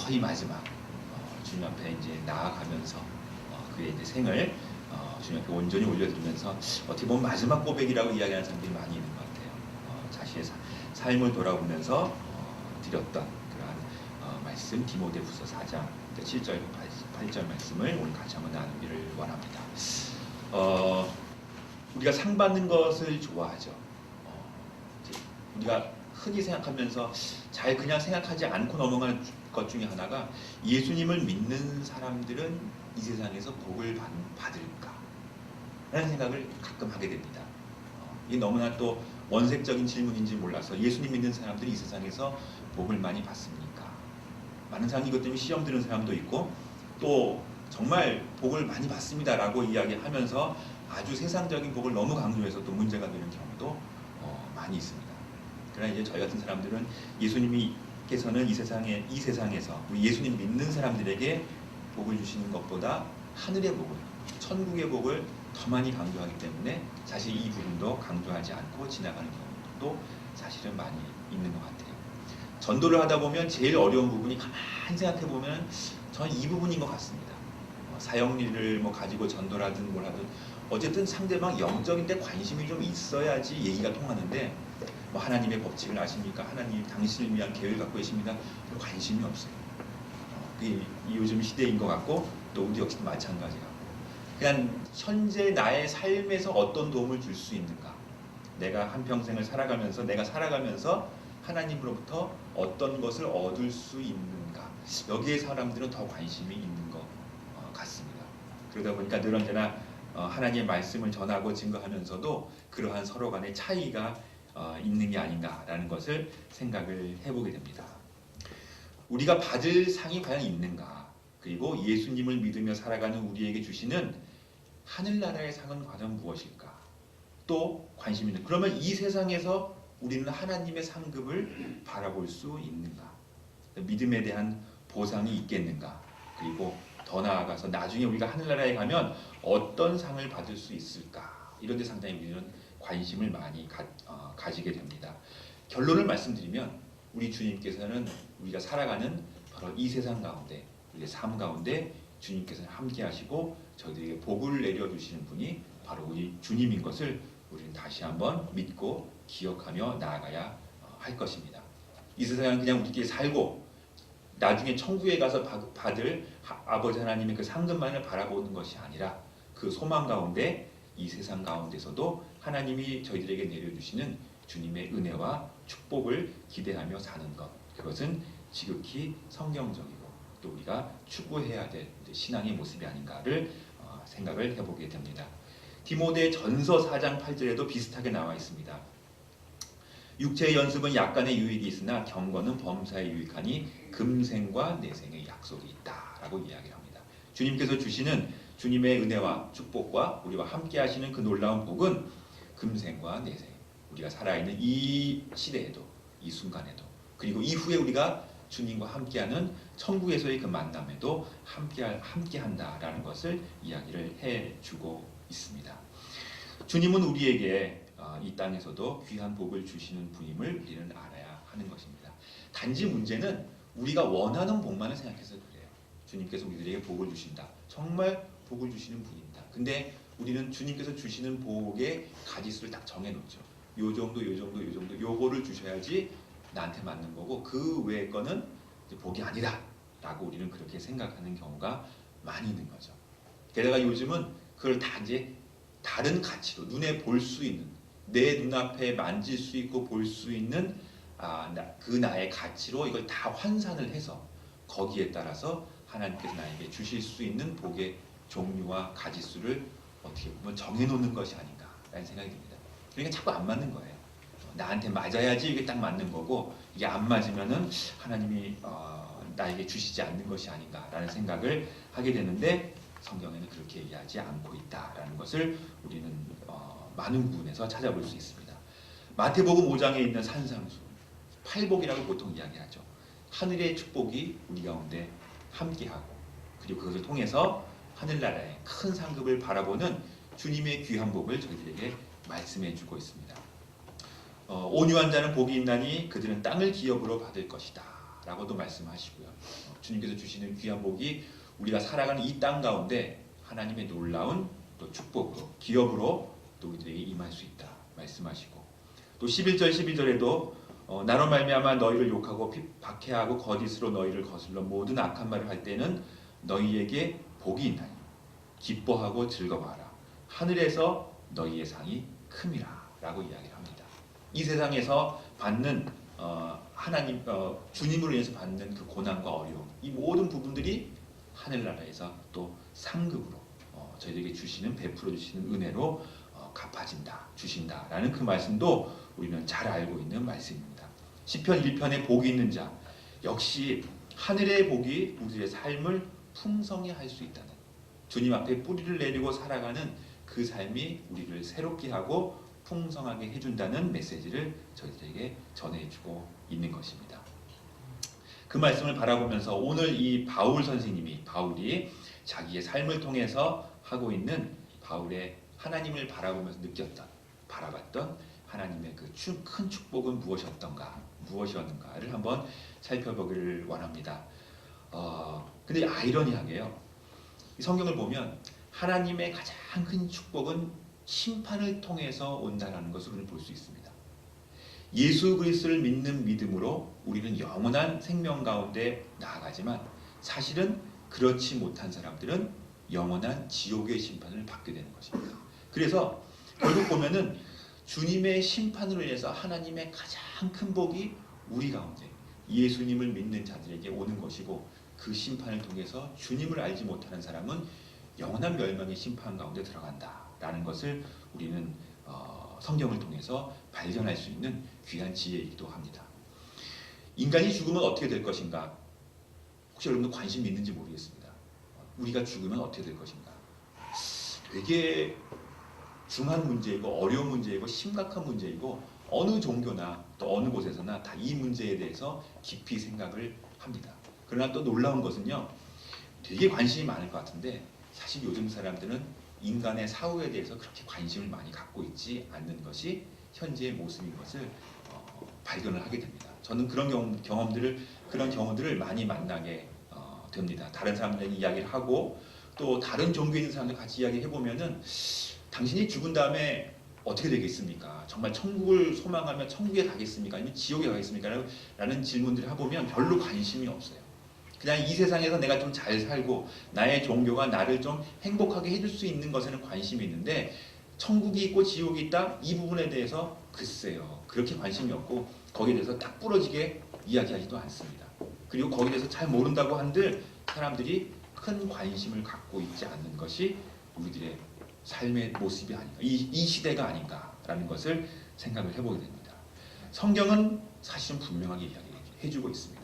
거의 마지막 주님 앞에 이제 나아가면서 그의 이제 생을 주님 앞에 온전히 올려드리면서 어떻게 보면 마지막 고백이라고 이야기하는 사람들이 많이 있는 것 같아요. 자신의 삶을 돌아보면서 드렸던 그러한 말씀 디모데후서 4장 7절 8절 말씀을 오늘 같이 한번 나누기를 원합니다. 우리가 상 받는 것을 좋아하죠. 우리가 흔히 생각하면서 잘 그냥 생각하지 않고 넘어가는 것 중에 하나가 예수님을 믿는 사람들은 이 세상에서 복을 받을까? 라는 생각을 가끔 하게 됩니다. 이게 너무나 또 원색적인 질문인지 몰라서 예수님 믿는 사람들이 이 세상에서 복을 많이 받습니까? 많은 사람이 이것 때문에 시험 드는 사람도 있고 또 정말 복을 많이 받습니다 라고 이야기하면서 아주 세상적인 복을 너무 강조해서 또 문제가 되는 경우도 많이 있습니다. 그러나 이제 저희 같은 사람들은 예수님께서는 이 세상에서 우리 예수님 믿는 사람들에게 복을 주시는 것보다 하늘의 복을, 천국의 복을 더 많이 강조하기 때문에 사실 이 부분도 강조하지 않고 지나가는 경우도 사실은 많이 있는 것 같아요. 전도를 하다 보면 제일 어려운 부분이 가만히 생각해 보면 저는 이 부분인 것 같습니다. 사형리를 가지고 전도라든 뭘 하든 어쨌든 상대방 영적인데 관심이 좀 있어야지 얘기가 통하는데 하나님의 법칙을 아십니까? 하나님 당신을 위한 계획을 갖고 계십니다. 별 관심이 없어요. 이 요즘 시대인 것 같고 또 우리 역시도 마찬가지 같고 그냥 현재 나의 삶에서 어떤 도움을 줄 수 있는가, 내가 한평생을 살아가면서 하나님으로부터 어떤 것을 얻을 수 있는가, 여기에 사람들은 더 관심이 있는 것 같습니다. 그러다 보니까 늘 언제나 하나님의 말씀을 전하고 증거하면서도 그러한 서로 간의 차이가 있는 게 아닌가라는 것을 생각을 해보게 됩니다. 우리가 받을 상이 과연 있는가, 그리고 예수님을 믿으며 살아가는 우리에게 주시는 하늘나라의 상은 과연 무엇일까, 또 관심 있는, 그러면 이 세상에서 우리는 하나님의 상급을 바라볼 수 있는가, 믿음에 대한 보상이 있겠는가, 그리고 더 나아가서 나중에 우리가 하늘나라에 가면 어떤 상을 받을 수 있을까, 이런 데 상당히 우리는 관심을 많이 가지게 됩니다. 결론을 말씀드리면 우리 주님께서는 우리가 살아가는 바로 이 세상 가운데, 우리의 삶 가운데 주님께서는 함께 하시고 저희들에게 복을 내려주시는 분이 바로 우리 주님인 것을 우리는 다시 한번 믿고 기억하며 나아가야 할 것입니다. 이 세상은 그냥 우리끼리 살고 나중에 천국에 가서 받을 아버지 하나님의 그 상급만을 바라보는 것이 아니라 그 소망 가운데 이 세상 가운데서도 하나님이 저희들에게 내려주시는 주님의 은혜와 축복을 기대하며 사는 것, 그것은 지극히 성경적이고 또 우리가 추구해야 될 신앙의 모습이 아닌가를 생각을 해보게 됩니다. 디모데 전서 4장 8절에도 비슷하게 나와 있습니다. 육체의 연습은 약간의 유익이 있으나 경건은 범사에 유익하니 금생과 내생의 약속이 있다 라고 이야기합니다. 주님께서 주시는 주님의 은혜와 축복과 우리와 함께 하시는 그 놀라운 복은 금생과 내생, 우리가 살아있는 이 시대에도, 이 순간에도, 그리고 이후에 우리가 주님과 함께하는 천국에서의 그 만남에도 함께한다라는 것을 이야기를 해주고 있습니다. 주님은 우리에게 이 땅에서도 귀한 복을 주시는 분임을 우리는 알아야 하는 것입니다. 단지 문제는 우리가 원하는 복만을 생각해서 그래요. 주님께서 우리들에게 복을 주신다. 정말 복을 주시는 분입니다. 근데 우리는 주님께서 주시는 복의 가지수를 딱 정해놓죠. 요 정도, 요거를 주셔야지 나한테 맞는 거고 그 외의 거는 복이 아니다 라고 우리는 그렇게 생각하는 경우가 많이 있는 거죠. 게다가 요즘은 그걸 다 이제 다른 가치로 눈에 볼 수 있는, 내 눈앞에 만질 수 있고 볼 수 있는 그 나의 가치로 이걸 다 환산을 해서 거기에 따라서 하나님께서 나에게 주실 수 있는 복의 종류와 가지수를 어떻게 보면 정해놓는 것이 아닌가라는 생각이 듭니다. 그러니까 자꾸 안 맞는 거예요. 나한테 맞아야지 이게 딱 맞는 거고 이게 안 맞으면은 하나님이 나에게 주시지 않는 것이 아닌가라는 생각을 하게 되는데 성경에는 그렇게 얘기하지 않고 있다라는 것을 우리는 많은 부분에서 찾아볼 수 있습니다. 마태복음 5장에 있는 산상수, 팔복이라고 보통 이야기하죠. 하늘의 축복이 우리 가운데 함께하고 그리고 그것을 통해서 하늘나라의 큰 상급을 바라보는 주님의 귀한 복을 저희들에게 말씀해 주고 있습니다. 온유한 자는 복이 있나니 그들은 땅을 기업으로 받을 것이다 라고도 말씀하시고요. 주님께서 주시는 귀한 복이 우리가 살아가는 이 땅 가운데 하나님의 놀라운 또 축복으로, 기업으로 또 우리들에게 임할 수 있다 말씀하시고, 또 11절 12절에도 나로 말미암아 너희를 욕하고 박해하고 거짓으로 너희를 거슬러 모든 악한 말을 할 때는 너희에게 복이 있나니 기뻐하고 즐거워하라. 하늘에서 너희의 상이 큼이라 라고 이야기를 합니다. 이 세상에서 받는 하나님 주님으로 인해서 받는 그 고난과 어려움, 이 모든 부분들이 하늘나라에서 또 상급으로 저희들에게 주시는, 베풀어 주시는 은혜로 갚아진다, 주신다라는 그 말씀도 우리는 잘 알고 있는 말씀입니다. 시편 1편에 복이 있는 자, 역시 하늘의 복이 우리의 삶을 풍성히 할 수 있다는, 주님 앞에 뿌리를 내리고 살아가는 그 삶이 우리를 새롭게 하고 풍성하게 해준다는 메시지를 저희들에게 전해주고 있는 것입니다. 그 말씀을 바라보면서 오늘 이 바울이 자기의 삶을 통해서 하고 있는 바울의 하나님을 바라보면서 바라봤던 하나님의 그 큰 축복은 무엇이었는가를 한번 살펴보기를 원합니다. 근데 아이러니하게요, 이 성경을 보면 하나님의 가장 큰 축복은 심판을 통해서 온다라는 것을 우리는 볼 수 있습니다. 예수 그리스도를 믿는 믿음으로 우리는 영원한 생명 가운데 나아가지만, 사실은 그렇지 못한 사람들은 영원한 지옥의 심판을 받게 되는 것입니다. 그래서 결국 보면은 주님의 심판으로 인해서 하나님의 가장 큰 복이 우리 가운데 예수님을 믿는 자들에게 오는 것이고, 그 심판을 통해서 주님을 알지 못하는 사람은 영원한 멸망의 심판 가운데 들어간다라는 것을 우리는 성경을 통해서 발견할 수 있는 귀한 지혜이기도 합니다. 인간이 죽으면 어떻게 될 것인가? 혹시 여러분도 관심이 있는지 모르겠습니다. 우리가 죽으면 어떻게 될 것인가? 되게 중한 문제이고 어려운 문제이고 심각한 문제이고, 어느 종교나 또 어느 곳에서나 다 이 문제에 대해서 깊이 생각을 합니다. 그러나 또 놀라운 것은요, 되게 관심이 많을 것 같은데 사실 요즘 사람들은 인간의 사후에 대해서 그렇게 관심을 많이 갖고 있지 않는 것이 현재의 모습인 것을 발견을 하게 됩니다. 저는 그런 경우들을 많이 만나게 됩니다. 다른 사람들에게 이야기를 하고, 또 다른 종교에 있는 사람들 같이 이야기해 보면은 당신이 죽은 다음에 어떻게 되겠습니까? 정말 천국을 소망하면 천국에 가겠습니까? 아니면 지옥에 가겠습니까? 라는 질문들을 해보면 별로 관심이 없어요. 그냥 이 세상에서 내가 좀 잘 살고 나의 종교가 나를 좀 행복하게 해줄 수 있는 것에는 관심이 있는데, 천국이 있고 지옥이 있다, 이 부분에 대해서 글쎄요, 그렇게 관심이 없고 거기에 대해서 딱 부러지게 이야기하지도 않습니다. 그리고 거기에 대해서 잘 모른다고 한들 사람들이 큰 관심을 갖고 있지 않는 것이 우리들의 삶의 모습이 아닌가, 이 시대가 아닌가라는 것을 생각을 해보게 됩니다. 성경은 사실은 분명하게 이야기해주고 있습니다.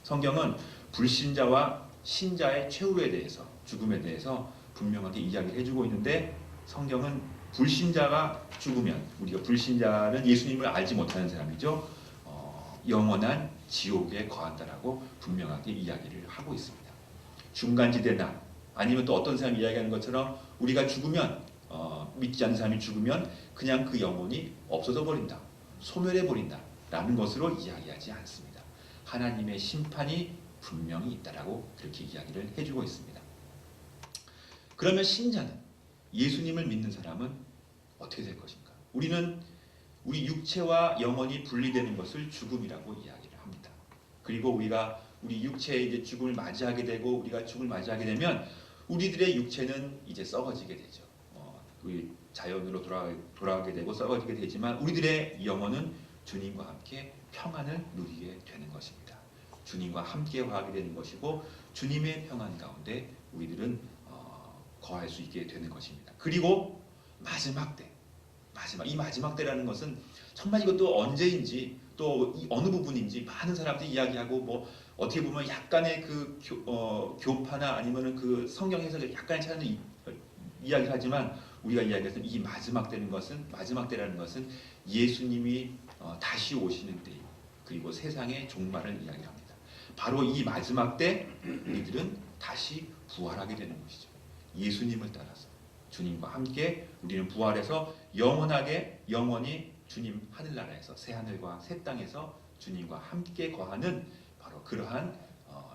성경은 불신자와 신자의 최후에 대해서, 죽음에 대해서 분명하게 이야기를 해주고 있는데, 성경은 불신자가 죽으면, 우리가 불신자는 예수님을 알지 못하는 사람이죠, 영원한 지옥에 거한다라고 분명하게 이야기를 하고 있습니다. 중간지대나 아니면 또 어떤 사람이 이야기하는 것처럼 우리가 죽으면, 믿지 않는 사람이 죽으면 그냥 그 영혼이 없어져 버린다, 소멸해 버린다 라는 것으로 이야기하지 않습니다. 하나님의 심판이 분명히 있다라고 그렇게 이야기를 해주고 있습니다. 그러면 신자는, 예수님을 믿는 사람은 어떻게 될 것인가? 우리는 우리 육체와 영혼이 분리되는 것을 죽음이라고 이야기를 합니다. 그리고 우리 육체의 이제 죽음을 맞이하게 되고, 우리가 죽음을 맞이하게 되면 우리들의 육체는 이제 썩어지게 되죠. 우리 자연으로 돌아가게 되고 썩어지게 되지만, 우리들의 영혼은 주님과 함께 평안을 누리게 되는 것입니다. 주님과 함께 화하게 되는 것이고, 주님의 평안 가운데 우리들은 거할 수 있게 되는 것입니다. 그리고 마지막 때라는 것은 정말 이것도 언제인지 또 어느 부분인지 많은 사람들이 이야기하고, 뭐 어떻게 보면 약간의 그 교파나 아니면은 그 성경 해석을 약간의 차이는 이야기를 하지만, 우리가 이야기했던 이 마지막 때라는 것은 예수님이 다시 오시는 때, 그리고 세상의 종말을 이야기합니다. 바로 이 마지막 때 우리들은 다시 부활하게 되는 것이죠. 예수님을 따라서 주님과 함께 우리는 부활해서 영원히 주님 하늘나라에서, 새 하늘과 새 땅에서 주님과 함께 거하는 바로 그러한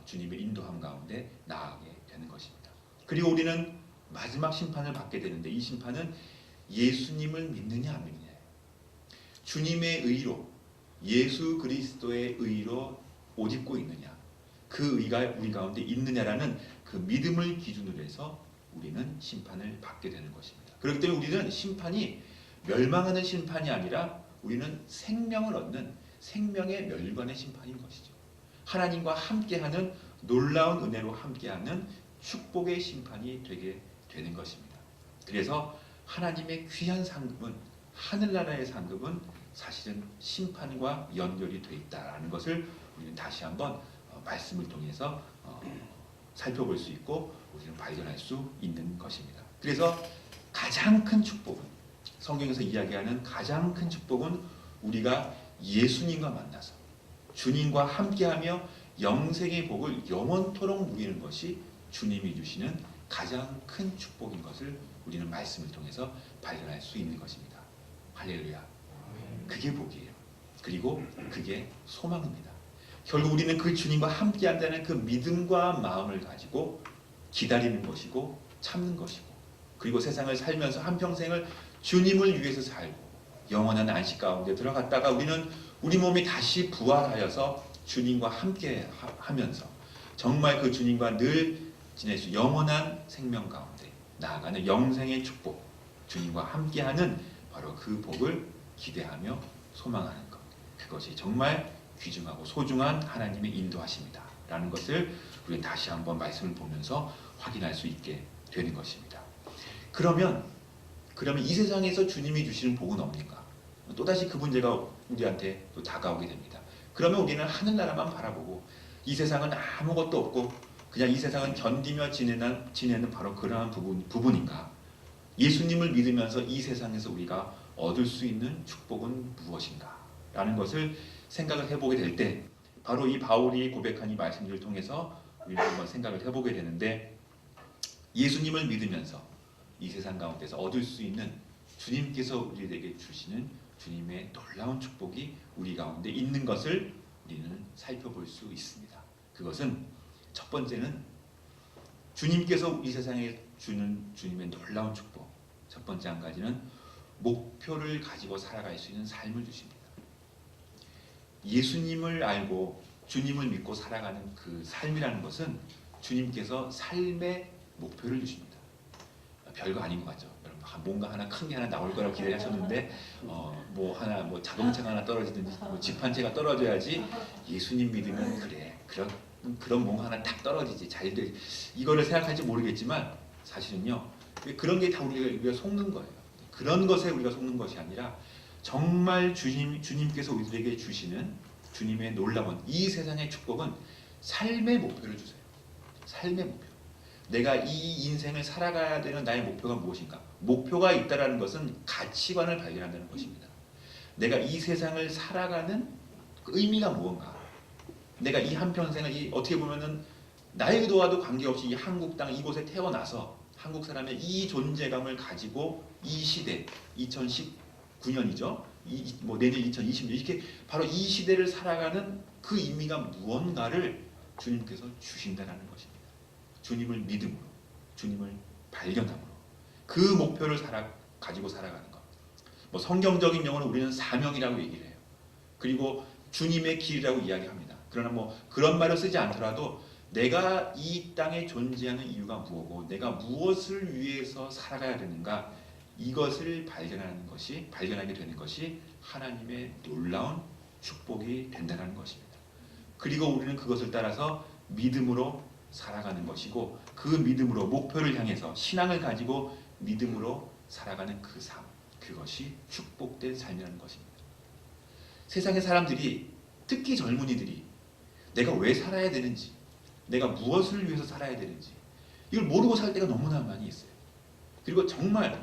주님의 인도함 가운데 나아가게 되는 것입니다. 그리고 우리는 마지막 심판을 받게 되는데 이 심판은 예수님을 믿느냐 안 믿느냐, 주님의 의로, 예수 그리스도의 의로 옷 입고 있느냐, 그 의가 우리 가운데 있느냐라는 그 믿음을 기준으로 해서 우리는 심판을 받게 되는 것입니다. 그렇기 때문에 우리는 심판이 멸망하는 심판이 아니라 우리는 생명을 얻는 생명의 멸관의 심판인 것이죠. 하나님과 함께하는 놀라운 은혜로 함께하는 축복의 심판이 되게 되는 것입니다. 그래서 하나님의 귀한 상급은, 하늘나라의 상급은 사실은 심판과 연결이 되어 있다는 것을 우리는 다시 한번 말씀을 통해서 살펴볼 수 있고 우리는 발견할 수 있는 것입니다. 그래서 가장 큰 축복은, 성경에서 이야기하는 가장 큰 축복은 우리가 예수님과 만나서 주님과 함께하며 영생의 복을 영원토록 누리는 것이 주님이 주시는 가장 큰 축복인 것을 우리는 말씀을 통해서 발견할 수 있는 것입니다. 할렐루야. 그게 복이에요. 그리고 그게 소망입니다. 결국 우리는 그 주님과 함께한다는 그 믿음과 마음을 가지고 기다리는 것이고 참는 것이고, 그리고 세상을 살면서 한평생을 주님을 위해서 살고 영원한 안식 가운데 들어갔다가 우리는 우리 몸이 다시 부활하여서 주님과 함께 하면서 정말 그 주님과 늘 지낼 수 영원한 생명 가운데 나아가는 영생의 축복, 주님과 함께하는 바로 그 복을 기대하며 소망하는 것, 그것이 정말 귀중하고 소중한 하나님의 인도하심이다 라는 것을 우리는 다시 한번 말씀을 보면서 확인할 수 있게 되는 것입니다. 그러면 이 세상에서 주님이 주시는 복은 뭡니까? 또다시 그 문제가 우리한테 또 다가오게 됩니다. 그러면 우리는 하늘나라만 바라보고 이 세상은 아무것도 없고 그냥 이 세상은 견디며 지내는 바로 그러한 부분인가? 예수님을 믿으면서 이 세상에서 우리가 얻을 수 있는 축복은 무엇인가? 라는 것을 생각을 해보게 될 때 바로 이 바울이 고백한 이 말씀들을 통해서 우리는 한번 생각을 해보게 되는데, 예수님을 믿으면서 이 세상 가운데서 얻을 수 있는 주님께서 우리에게 주시는 주님의 놀라운 축복이 우리 가운데 있는 것을 우리는 살펴볼 수 있습니다. 그것은 첫 번째는 주님께서 이 세상에 주는 주님의 놀라운 축복, 첫 번째 한 가지는 목표를 가지고 살아갈 수 있는 삶을 주십니다. 예수님을 알고 주님을 믿고 살아가는 그 삶이라는 것은 주님께서 삶의 목표를 주십니다. 별거 아닌 것 같죠. 여러분, 뭔가 하나 큰 게 하나 나올 거라고 기대하셨는데 뭐 자동차가 하나 떨어지든지 뭐 집 한 채가 떨어져야지 예수님 믿으면 그런 뭔가 하나 딱 떨어지지 잘 돼. 이거를 생각할지 모르겠지만 사실은요, 그런 게 다 우리가 속는 거예요. 그런 것에 우리가 속는 것이 아니라 정말 주님께서 우리들에게 주시는 주님의 놀라운 이 세상의 축복은 삶의 목표를 주세요. 삶의 목표. 내가 이 인생을 살아가야 되는 나의 목표가 무엇인가? 목표가 있다라는 것은 가치관을 발견한다는 것입니다. 내가 이 세상을 살아가는 그 의미가 무언가? 내가 이 한평생을 어떻게 보면은 나의 의도와도 관계없이 이 한국 땅 이곳에 태어나서 한국 사람의 이 존재감을 가지고 이 시대 2019년이죠. 내년 2020년 이렇게 바로 이 시대를 살아가는 그 의미가 무언가를 주님께서 주신다는 것입니다. 주님을 믿음으로, 주님을 발견함으로 그 목표를 가지고 살아가는 것. 성경적인 용어는 우리는 사명이라고 얘기를 해요. 그리고 주님의 길이라고 이야기합니다. 그러나 그런 말을 쓰지 않더라도 내가 이 땅에 존재하는 이유가 무엇이고 내가 무엇을 위해서 살아가야 되는가, 이것을 발견하게 되는 것이 하나님의 놀라운 축복이 된다는 것입니다. 그리고 우리는 그것을 따라서 믿음으로 살아가는 것이고, 그 믿음으로 목표를 향해서 신앙을 가지고 믿음으로 살아가는 그 삶, 그것이 축복된 삶이라는 것입니다. 세상의 사람들이, 특히 젊은이들이 내가 왜 살아야 되는지, 내가 무엇을 위해서 살아야 되는지 이걸 모르고 살 때가 너무나 많이 있어요. 그리고 정말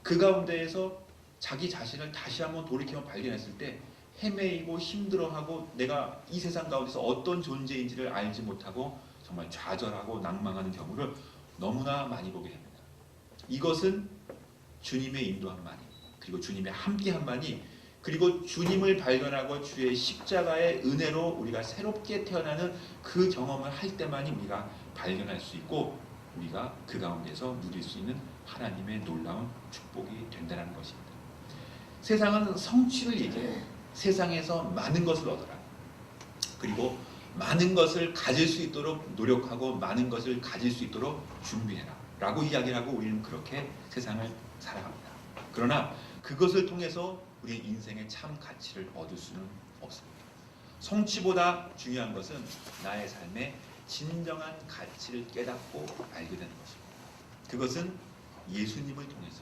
그 가운데에서 자기 자신을 다시 한번 돌이켜 발견했을 때 헤매이고 힘들어하고 내가 이 세상 가운데서 어떤 존재인지를 알지 못하고 정말 좌절하고 낭망하는 경우를 너무나 많이 보게 됩니다. 이것은 주님의 인도함만이, 그리고 주님의 함께함만이 그리고 주님을 발견하고 주의 십자가의 은혜로 우리가 새롭게 태어나는 그 경험을 할 때만이 우리가 발견할 수 있고 우리가 그 가운데서 누릴 수 있는 하나님의 놀라운 축복이 된다는 것입니다. 세상은 성취를 얘기해요. 세상에서 많은 것을 얻어라. 그리고 많은 것을 가질 수 있도록 노력하고 많은 것을 가질 수 있도록 준비해라 라고 이야기를 하고 우리는 그렇게 세상을 살아갑니다. 그러나 그것을 통해서 우리 인생의 참 가치를 얻을 수는 없습니다. 성취보다 중요한 것은 나의 삶의 진정한 가치를 깨닫고 알게 되는 것입니다. 그것은 예수님을 통해서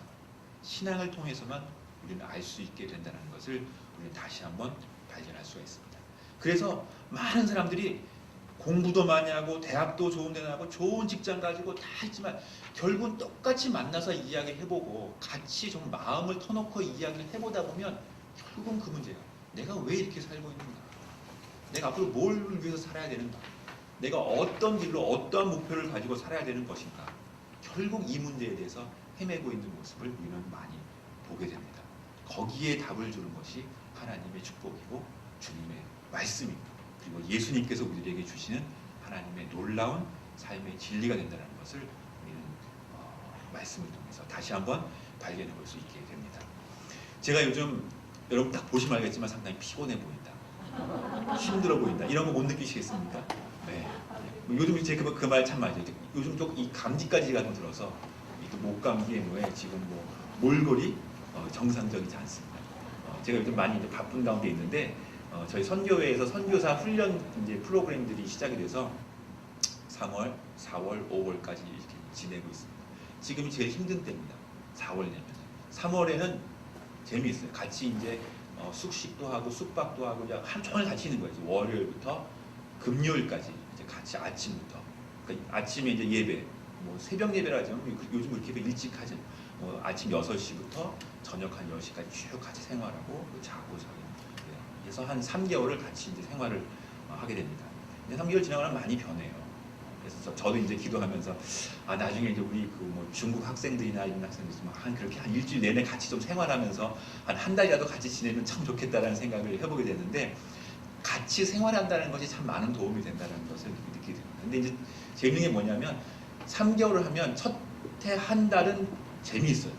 신앙을 통해서만 우리는 알 수 있게 된다는 것을 우리는 다시 한번 발견할 수가 있습니다. 그래서 많은 사람들이 공부도 많이 하고 대학도 좋은 데 나가고 좋은 직장 가지고 다 했지만 결국은 똑같이 만나서 이야기를 해보고 같이 좀 마음을 터놓고 이야기를 해보다 보면 결국은 그 문제야. 내가 왜 이렇게 살고 있는가? 내가 앞으로 뭘 위해서 살아야 되는가? 내가 어떤 길로 어떠한 목표를 가지고 살아야 되는 것인가? 결국 이 문제에 대해서 헤매고 있는 모습을 우리는 많이 보게 됩니다. 거기에 답을 주는 것이 하나님의 축복이고 주님의 말씀입니다. 그리고 예수님께서 우리에게 주시는 하나님의 놀라운 삶의 진리가 된다는 것을 우리는 말씀을 통해서 다시 한번 발견해 볼 수 있게 됩니다. 제가 요즘 여러분 딱 보시면 알겠지만 상당히 피곤해 보인다, 힘들어 보인다 이런 거 못 느끼시겠습니까? 네. 요즘 제 그 말 참 맞아요. 요즘 좀 이 감기까지가 좀 들어서 목 감기에 뭐에 지금 뭐 몰골이 정상적이지 않습니다. 제가 요즘 많이 이제 바쁜 가운데 있는데 저희 선교회에서 선교사 훈련 이제 프로그램들이 시작이 돼서 3월, 4월, 5월까지 이렇게 지내고 있습니다. 지금이 제일 힘든 때입니다. 4월 되면 3월에는 재미있어요. 같이 이제 숙식도 하고 숙박도 하고 그냥 한 종일 같이 있는 거예요. 월요일부터 금요일까지 이제 같이 아침부터 그러니까 아침에 이제 예배 뭐 새벽 예배라 하죠. 요즘 그렇게 일찍 하죠. 아침 6시부터 저녁 한 10시까지 쭉 같이 생활하고 자고 자고 그래서 한 3개월을 같이 이제 생활을 하게 됩니다. 근데 3개월 지나고 나면 많이 변해요. 그래서 저도 이제 기도하면서 나중에 이제 우리 그 뭐 중국 학생들이나 이런 학생들 있으면 그렇게 한 일주일 내내 같이 좀 생활하면서 한 달이라도 같이 지내면 참 좋겠다라는 생각을 해보게 되는데 같이 생활한다는 것이 참 많은 도움이 된다는 것을 느끼게 됩니다. 근데 이제 재밌는 게 뭐냐면 3개월을 하면 첫 해 한 달은 재미있어요.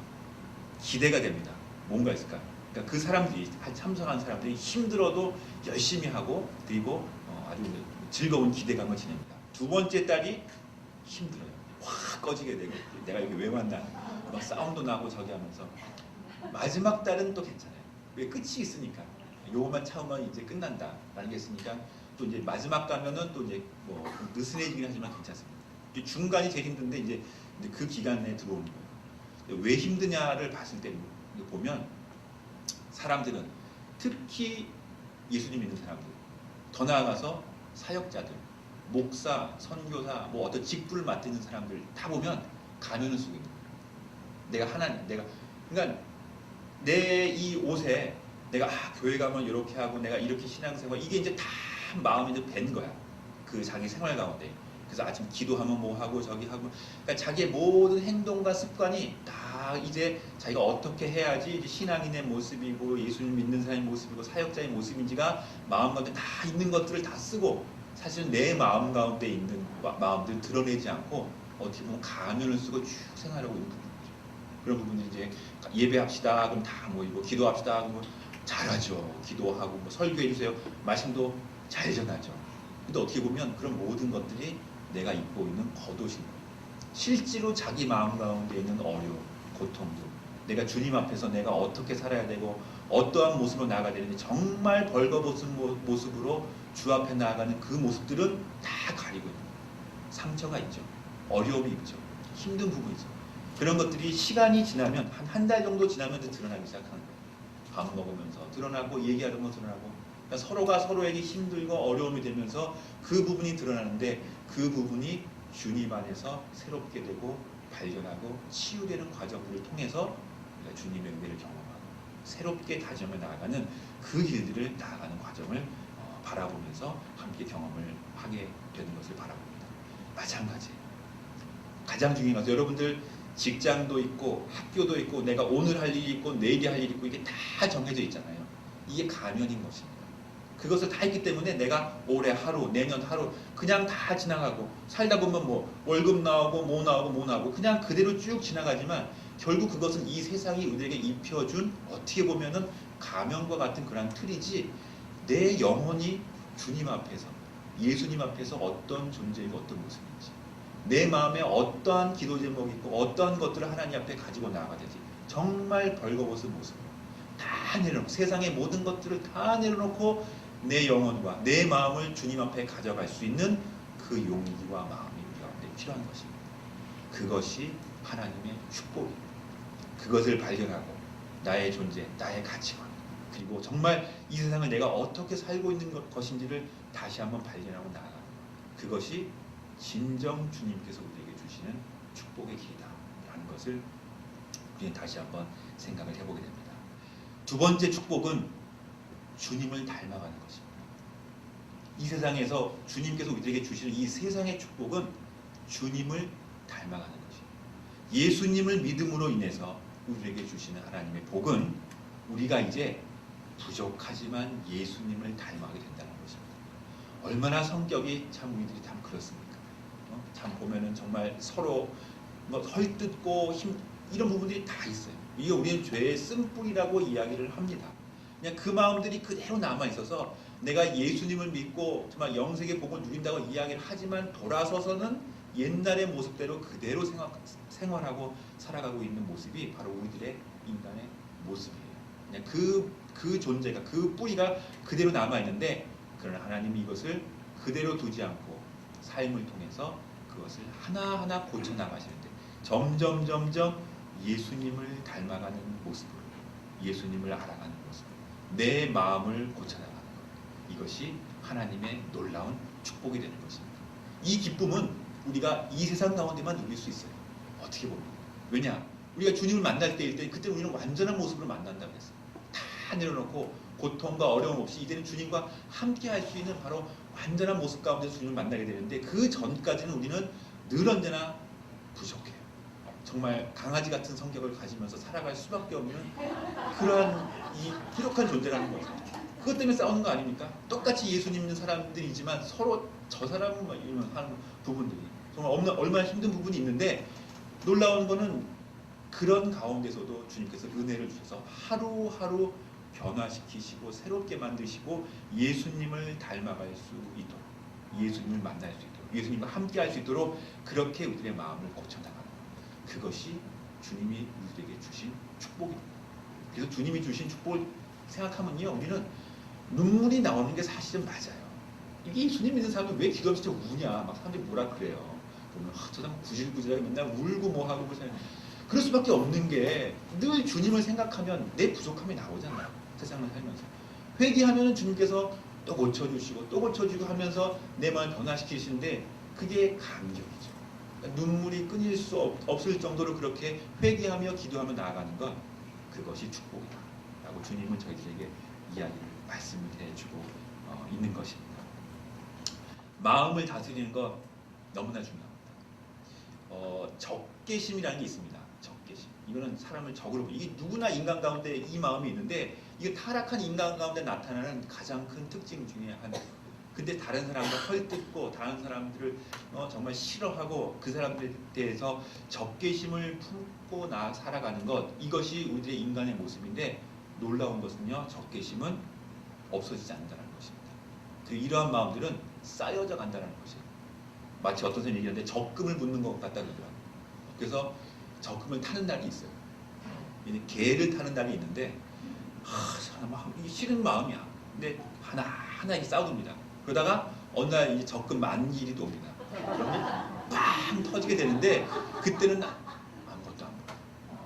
기대가 됩니다. 뭔가 있을까? 그러니까 그 사람들이 참석한 사람들이 힘들어도 열심히 하고 그리고 아주 즐거운 기대감을 지냅니다. 두 번째 달이 힘들어요. 확 꺼지게 되고 내가 여기 왜 왔나? 막 싸움도 나고 저기 하면서 마지막 달은 또 괜찮아요. 왜 끝이 있으니까 요것만 참으면 이제 끝난다라는 게 있으니까 또 이제 마지막 가면은 또 이제 뭐 느슨해지긴 하지만 괜찮습니다. 중간이 제일 힘든데 이제 그 기간에 들어오는 거예요. 왜 힘드냐를 봤을 때 보면 사람들은 특히 예수님 믿는 사람들, 더 나아가서 사역자들, 목사, 선교사, 뭐 어떤 직분을 맡는 사람들 다 보면 가면을 쓰고 있는 거예요. 내가 그러니까 내 이 옷에 내가 교회 가면 이렇게 하고 내가 이렇게 신앙생활 이게 이제 다 마음이 이제 밴 거야. 그 자기 생활 가운데. 그래서 아침 기도하면 뭐 하고 저기 하고 그러니까 자기의 모든 행동과 습관이 다 이제 자기가 어떻게 해야지 이제 신앙인의 모습이고 예수님 믿는 사람의 모습이고 사역자의 모습인지가 마음 가운데 다 있는 것들을 다 쓰고 사실은 내 마음 가운데 있는 마음들을 드러내지 않고 어떻게 보면 가면을 쓰고 쭉 생활하고 있는 부분이죠. 그런 부분들이 이제 예배합시다 그럼 다 모이고 기도합시다 그럼 잘하죠. 기도하고 뭐 설교해 주세요. 말씀도 잘 전하죠. 근데 어떻게 보면 그런 모든 것들이 내가 입고 있는 겉옷인 거예요. 실제로 자기 마음 가운데 있는 어려움, 고통들, 내가 주님 앞에서 내가 어떻게 살아야 되고 어떠한 모습으로 나아가야 되는지 정말 벌거벗은 모습으로 주 앞에 나아가는 그 모습들은 다 가리고 있는 거예요. 상처가 있죠. 어려움이 있죠. 힘든 부분이 있죠. 그런 것들이 시간이 지나면 한 달 정도 지나면 드러나기 시작하는 거예요. 밥 먹으면서 드러나고 얘기하면서 드러나고 그러니까 서로가 서로에게 힘들고 어려움이 되면서 그 부분이 드러나는데 그 부분이 주님 안에서 새롭게 되고 발견하고 치유되는 과정들을 통해서 우리가 주님의 은혜를 경험하고 새롭게 다짐해 나아가는 그 길들을 나아가는 과정을 바라보면서 함께 경험을 하게 되는 것을 바라봅니다. 마찬가지예요. 가장 중요한 것은 여러분들 직장도 있고 학교도 있고 내가 오늘 할 일이 있고 내일이 할 일이 있고 이게 다 정해져 있잖아요. 이게 가면인 것입니다. 그것을 다 했기 때문에 내가 올해 하루, 내년 하루 그냥 다 지나가고 살다 보면 뭐 월급 나오고 뭐 나오고 뭐 나오고 그냥 그대로 쭉 지나가지만 결국 그것은 이 세상이 우리에게 입혀준 어떻게 보면은 가면과 같은 그런 틀이지 내 영혼이 주님 앞에서 예수님 앞에서 어떤 존재이고 어떤 모습인지 내 마음에 어떠한 기도 제목이 있고 어떠한 것들을 하나님 앞에 가지고 나아가야 되지 정말 벌거벗은 모습으로 다 내려놓고 세상의 모든 것들을 다 내려놓고 내 영혼과 내 마음을 주님 앞에 가져갈 수 있는 그 용기와 마음이 우리 가운데 필요한 것입니다. 그것이 하나님의 축복입니다. 그것을 발견하고 나의 존재, 나의 가치관 그리고 정말 이 세상을 내가 어떻게 살고 있는 것인지를 다시 한번 발견하고 나아가는 것. 그것이 진정 주님께서 우리에게 주시는 축복의 길이다라는 것을 우리는 다시 한번 생각을 해보게 됩니다. 두 번째 축복은 주님을 닮아가는 것입니다. 이 세상에서 주님께서 우리에게 주시는 이 세상의 축복은 주님을 닮아가는 것입니다. 예수님을 믿음으로 인해서 우리에게 주시는 하나님의 복은 우리가 이제 부족하지만 예수님을 닮아가게 된다는 것입니다. 얼마나 성격이 참 우리들이 참 그렇습니까? 참 보면은 정말 서로 뭐 헐뜯고 이런 부분들이 다 있어요. 이게 우리는 죄의 쓴뿌리라고 이야기를 합니다. 그냥 그 마음들이 그대로 남아 있어서 내가 예수님을 믿고 정말 영생의 복을 누린다고 이야기를 하지만 돌아서서는 옛날의 모습대로 그대로 생활하고 살아가고 있는 모습이 바로 우리들의 인간의 모습이에요. 그냥 그 존재가 그 뿌리가 그대로 남아 있는데 그러나 하나님이 이것을 그대로 두지 않고 삶을 통해서 그것을 하나하나 고쳐 나가시는데 점점 예수님을 닮아가는 모습으로 예수님을 알아가는 모습으로 내 마음을 고쳐 나가는 것 이것이 하나님의 놀라운 축복이 되는 것입니다. 이 기쁨은 우리가 이 세상 가운데만 누릴 수 있어요. 어떻게 보면 왜냐? 우리가 주님을 만날 때일 때 그때 우리는 완전한 모습으로 만난다고 했어요. 다 내려놓고 고통과 어려움 없이 이제는 주님과 함께 할 수 있는 바로 완전한 모습 가운데 주님을 만나게 되는데 그 전까지는 우리는 늘 언제나 부족해요. 정말 강아지 같은 성격을 가지면서 살아갈 수밖에 없는 그러한 이 부족한 존재라는 거죠. 그것 때문에 싸우는 거 아닙니까? 똑같이 예수님 믿는 사람들이지만 서로 저 사람은 하는 부분들이 정말 얼마나 힘든 부분이 있는데 놀라운 거는 그런 가운데서도 주님께서 은혜를 주셔서 하루하루 변화시키시고 새롭게 만드시고 예수님을 닮아갈 수 있도록 예수님을 만날 수 있도록 예수님과 함께 할 수 있도록 그렇게 우리의 마음을 고쳐나가는 것 그것이 주님이 우리에게 주신 축복입니다. 그래서 주님이 주신 축복을 생각하면요 우리는 눈물이 나오는 게 사실은 맞아요. 이게 예수님 믿는 사람은 왜 기도 없이 우냐 막 사람들이 뭐라 그래요. 보면 저 사람 구질구질하게 맨날 울고 뭐하고 그럴 수밖에 없는 게 늘 주님을 생각하면 내 부족함이 나오잖아요. 세상을 살면서 회개하면 주님께서 또 고쳐주시고 또 고쳐주고 하면서 내 마음을 변화시키시는데 그게 감격이죠. 그러니까 눈물이 끊일 수 없을 정도로 그렇게 회개하며 기도하며 나아가는 것 그것이 축복이다 라고 주님은 저희들에게 이야기를 말씀을 해주고 있는 것입니다. 마음을 다스리는 것 너무나 중요합니다. 적개심이라는 게 있습니다. 적개심. 이거는 사람을 적으로 보고 이게 누구나 인간 가운데 이 마음이 있는데 이게 타락한 인간 가운데 나타나는 가장 큰 특징 중에 하나예요. 근데 다른 사람과 헐뜯고 다른 사람들을 정말 싫어하고 그 사람들에 대해서 적개심을 품고 살아가는 것 이것이 우리들의 인간의 모습인데 놀라운 것은요 적개심은 없어지지 않는다는 것입니다. 이러한 마음들은 쌓여져 간다는 것이에요. 마치 어떤 사람이 얘기하는데 적금을 묻는 것 같다 그러더라고요. 그래서 적금을 타는 날이 있어요. 개를 타는 날이 있는데 이게 싫은 마음이야. 근데 하나 싸웁니다. 그러다가 어느 날 이제 적금 만기일이 옵니다. 그러면 빵 터지게 되는데 그때는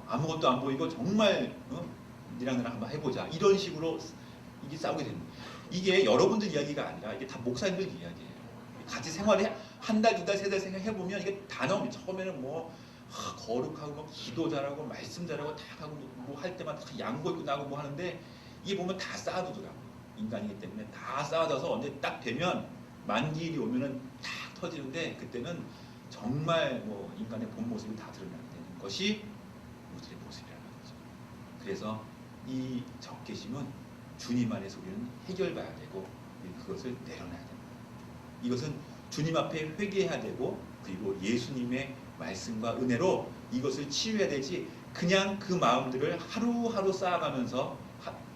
아무것도 안 보이고 정말 니랑 나랑 한번 해보자 이런 식으로 이게 싸우게 됩니다. 이게 여러분들 이야기가 아니라 이게 다 목사님들 이야기예요. 같이 생활을 한 달, 두 달, 세 달 생각해보면 이게 다 나옵니다. 처음에는 거룩하고 기도 잘하고 말씀 잘하고 다 하고 뭐 할 때마다 다 양보 있고 나고 뭐 하는데 이게 보면 다 쌓아두더라고요. 인간이기 때문에 다 쌓아져서 언제 딱 되면 만기일이 오면은 탁 터지는데 그때는 정말 인간의 본 모습이 다 드러나게 되는 것이 우리의 모습이라는 거죠. 그래서 이 적개심은 주님 안에서 우리는 해결봐야 되고 그것을 내려놔야 됩니다. 이것은 주님 앞에 회개해야 되고 그리고 예수님의 말씀과 은혜로 이것을 치유해야 되지 그냥 그 마음들을 하루하루 쌓아가면서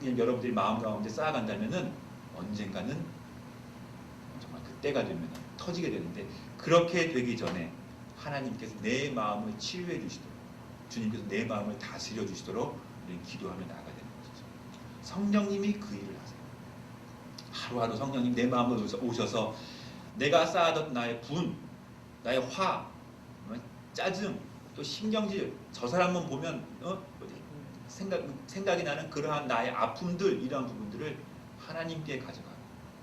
그냥 여러분들이 마음 가운데 쌓아간다면은 언젠가는 정말 그때가 되면 터지게 되는데 그렇게 되기 전에 하나님께서 내 마음을 치유해 주시도록 주님께서 내 마음을 다스려 주시도록 우리는 기도하며 나아가야 되는 것이죠. 성령님이 그 일을 하세요. 하루하루 성령님 내 마음을 오셔서 내가 쌓아뒀던 나의 분, 나의 화, 짜증, 또 신경질, 저 사람만 보면 생각이 나는 그러한 나의 아픔들 이러한 부분들을 하나님께 가져가고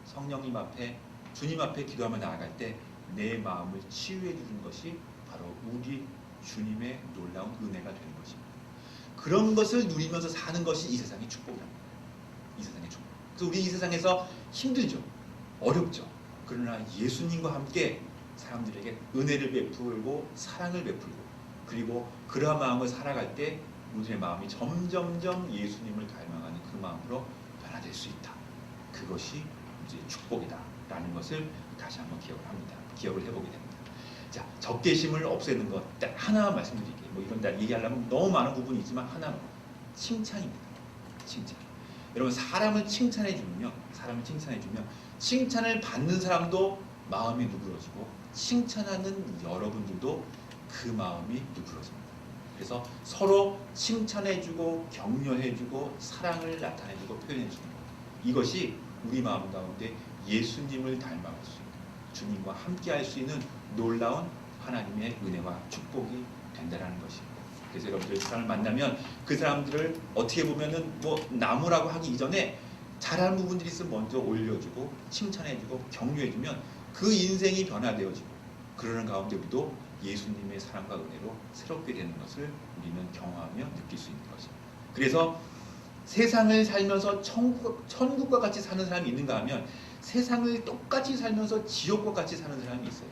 성령님 앞에 주님 앞에 기도하며 나아갈 때 내 마음을 치유해 주는 것이 바로 우리 주님의 놀라운 은혜가 되는 것입니다. 그런 것을 누리면서 사는 것이 이 세상의 축복입니다. 이 세상의 축복. 그래서 우리 이 세상에서 힘들죠. 어렵죠. 그러나 예수님과 함께 사람들에게 은혜를 베풀고 사랑을 베풀고 그리고 그러한 마음을 살아갈 때 우리의 마음이 점점점 예수님을 닮아가는 그 마음으로 변화될 수 있다. 그것이 이제 축복이다 라는 것을 다시 한번 기억을 해보게 됩니다. 자, 적개심을 없애는 것 딱 하나 말씀드릴게요. 뭐 이런 데 얘기하려면 너무 많은 부분이 있지만 하나는 칭찬입니다. 칭찬. 여러분 사람을 칭찬해 주면 칭찬을 받는 사람도 마음이 누그러지고 칭찬하는 여러분들도 그 마음이 누그러집니다. 그래서 서로 칭찬해주고 격려해주고 사랑을 나타내주고 표현해주는 것. 이것이 우리 마음 가운데 예수님을 닮아갈 수 있는 주님과 함께할 수 있는 놀라운 하나님의 은혜와 축복이 된다는 것입니다. 그래서 여러분들 사람을 만나면 그 사람들을 어떻게 보면은 뭐 나무라고 하기 이전에 잘하는 부분들이 있으면 먼저 올려주고 칭찬해주고 격려해주면 그 인생이 변화되어지고 그러는 가운데 우리도 예수님의 사랑과 은혜로 새롭게 되는 것을 우리는 경험하며 느낄 수 있는 것입니다. 그래서 세상을 살면서 천국과 같이 사는 사람이 있는가 하면 세상을 똑같이 살면서 지옥과 같이 사는 사람이 있어요.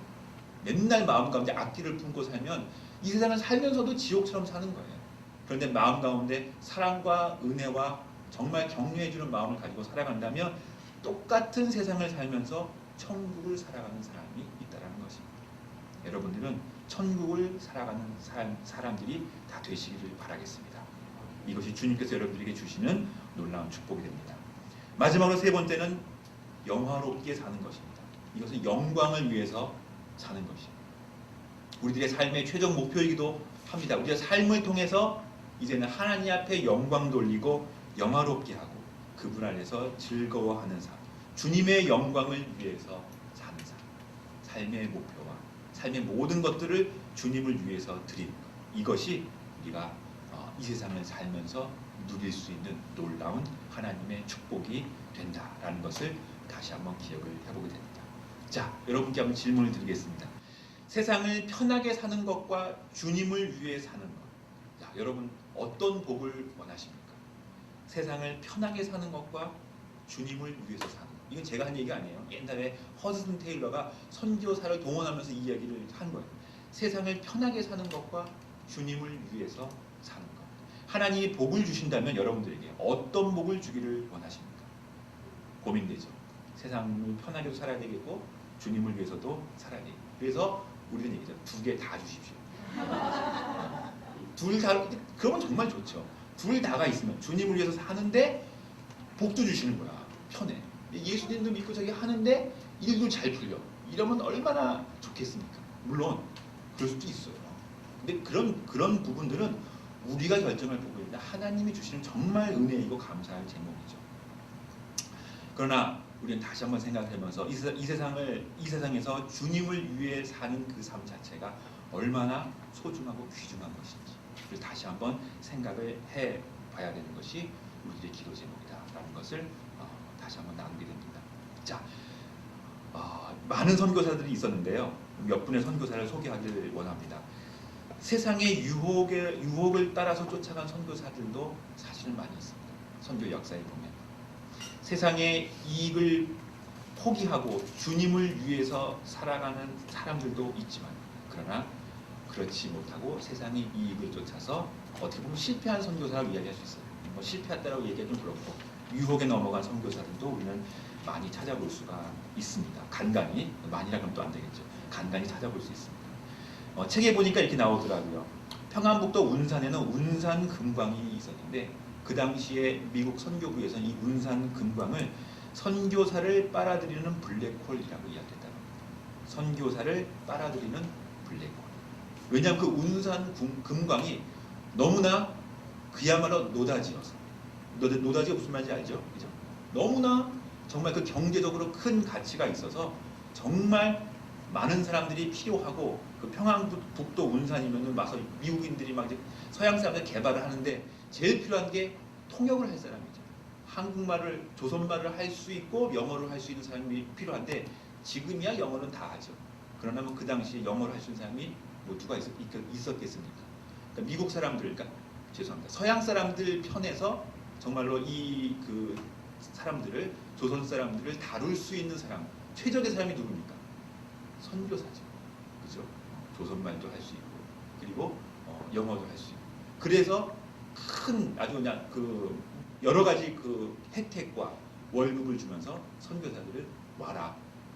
맨날 마음 가운데 악기를 품고 살면 이 세상을 살면서도 지옥처럼 사는 거예요. 그런데 마음 가운데 사랑과 은혜와 정말 격려해주는 마음을 가지고 살아간다면 똑같은 세상을 살면서 천국을 살아가는 사람이 있다는 것입니다. 여러분들은 천국을 살아가는 사람들이 다 되시기를 바라겠습니다. 이것이 주님께서 여러분들에게 주시는 놀라운 축복이 됩니다. 마지막으로 세 번째는 영화롭게 사는 것입니다. 이것은 영광을 위해서 사는 것입니다. 우리들의 삶의 최종 목표이기도 합니다. 우리의 삶을 통해서 이제는 하나님 앞에 영광 돌리고 영화롭게 하고 그분 안에서 즐거워하는 삶, 주님의 영광을 위해서 사는 삶, 삶의 목표와 삶의 모든 것들을 주님을 위해서 드리는 것. 이것이 우리가 이 세상을 살면서 누릴 수 있는 놀라운 하나님의 축복이 된다라는 것을 다시 한번 기억을 해보게 됩니다. 자, 여러분께 한번 질문을 드리겠습니다. 세상을 편하게 사는 것과 주님을 위해 사는 것. 자, 여러분 어떤 복을 원하십니까? 세상을 편하게 사는 것과 주님을 위해서 사는 것. 이건 제가 한 얘기가 아니에요. 옛날에 허드슨 테일러가 선교사를 동원하면서 이 이야기를 한 거예요. 세상을 편하게 사는 것과 주님을 위해서 사는 것. 하나님이 복을 주신다면 여러분들에게 어떤 복을 주기를 원하십니까? 고민되죠. 세상을 편하게도 살아야 되겠고 주님을 위해서도 살아야 되겠고. 그래서 우리는 얘기죠. 두 개 다 주십시오. 둘 다, 그러면 정말 좋죠. 둘 다가 있으면 주님을 위해서 사는데 복도 주시는 거야. 편해. 예수님도 믿고 저기 하는데 일도 잘 풀려. 이러면 얼마나 좋겠습니까? 물론 그럴 수도 있어요. 근데 그런 부분들은 우리가 결정할 부분인데 하나님이 주시는 정말 은혜이고 감사할 제목이죠. 그러나 우리는 다시 한번 생각하면서 이 세상에서 주님을 위해 사는 그 삶 자체가 얼마나 소중하고 귀중한 것인지 그걸 다시 한번 생각을 해봐야 되는 것이 우리들의 기도 제목이다라는 것을 다시 한번 나누게 됩니다. 자, 많은 선교사들이 있었는데요. 몇 분의 선교사를 소개하기를 원합니다. 세상의 유혹을 따라서 쫓아간 선교사들도 사실은 많이 있습니다. 선교 역사에 보면 세상의 이익을 포기하고 주님을 위해서 살아가는 사람들도 있지만 그러나 그렇지 못하고 세상의 이익을 쫓아서 어떻게 보면 실패한 선교사라고 이야기할 수 있어요. 뭐 실패했다라고 얘기하기 좀 그렇고 유혹에 넘어간 선교사들도 우리는 많이 찾아볼 수가 있습니다. 간간히, 많이라 그러면 또 안 되겠죠. 간간히 찾아볼 수 있습니다. 책에 보니까 이렇게 나오더라고요. 평안북도 운산에는 운산 금광이 있었는데 그 당시에 미국 선교부에서는 이 운산 금광을 선교사를 빨아들이는 블랙홀이라고 이야기했다는 겁니다. 선교사를 빨아들이는 블랙홀. 왜냐하면 그 운산 금광이 너무나 그야말로 노다지여서, 노다지가 무슨 말인지 알죠? 그죠? 너무나 정말 그 경제적으로 큰 가치가 있어서 정말 많은 사람들이 필요하고, 그 평안북도 운산이면은 와서 미국인들이 막 이제 서양 사람들 개발을 하는데 제일 필요한 게 통역을 할 사람이죠. 한국말을, 조선말을 할 수 있고 영어를 할 수 있는 사람이 필요한데 지금이야 영어는 다 하죠. 그러나 그 당시에 영어를 할 수 있는 사람이 뭐 누가 있었겠습니까? 그러니까 미국 사람들, 그러니까 죄송합니다. 서양 사람들 편에서 정말로 이 그 사람들을, 조선 사람들을 다룰 수 있는 사람, 최적의 사람이 누굽니까? 선교사죠. 그죠? 조선말도 할 수 있고, 그리고 영어도 할 수 있고. 그래서 큰 아주 그냥 그 여러 가지 그 혜택과 월급을 주면서 선교사들을